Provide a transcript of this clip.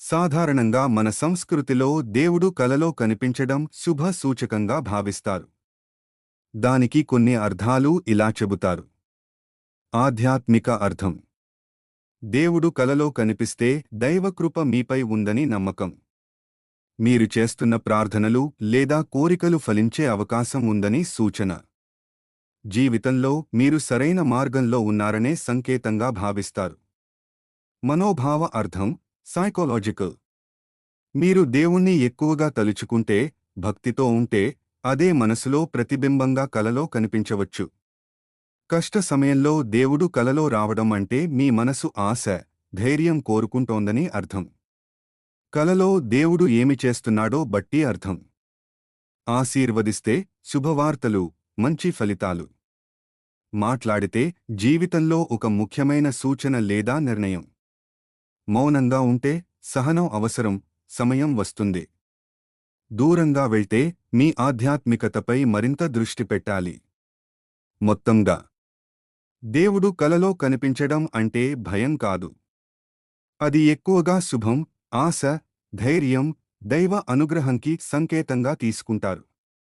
సాధారణంగా మన సంస్కృతిలో దేవుడు కలలో కనిపించడం శుభ సూచకంగా భావిస్తారు. దానికి కొన్ని అర్థాలు ఇలా చెబుతారు. ఆధ్యాత్మిక అర్థం: దేవుడు కలలో కనిపిస్తే దైవకృప మీపై ఉందని నమ్మకం. మీరు చేస్తున్న ప్రార్థనలు లేదా కోరికలు ఫలించే అవకాశం ఉందని సూచన. జీవితంలో మీరు సరైన మార్గంలో ఉన్నారనే సంకేతంగా భావిస్తారు. మనోభావ అర్థం: సైకాలజికల్. మీరు దేవుణ్ణి ఎక్కువగా తలుచుకుంటే, భక్తితో ఉంటే, అదే మనసులో ప్రతిబింబంగా కలలో కనిపించవచ్చు. కష్ట సమయంలో దేవుడు కలలో రావడం అంటే మీ మనసు ఆశ, ధైర్యం కోరుకుంటోందని అర్థం. కలలో దేవుడు ఏమి చేస్తున్నాడో బట్టి అర్థం. ఆశీర్వదిస్తే శుభవార్తలు, మంచి ఫలితాలు. మాట్లాడితే జీవితంలో ఒక ముఖ్యమైన సూచన లేదా నిర్ణయం. మౌనంగా ఉంటే సహనం అవసరం, సమయం వస్తుంది. దూరంగా వెళ్తే మీ ఆధ్యాత్మికతపై మరింత దృష్టి పెట్టాలి. మొత్తంగా దేవుడు కలలో కనిపించడం అంటే భయం కాదు. అది ఎక్కువగా శుభం, ఆశ, ధైర్యం, దైవ అనుగ్రహంకి సంకేతంగా తీసుకుంటారు.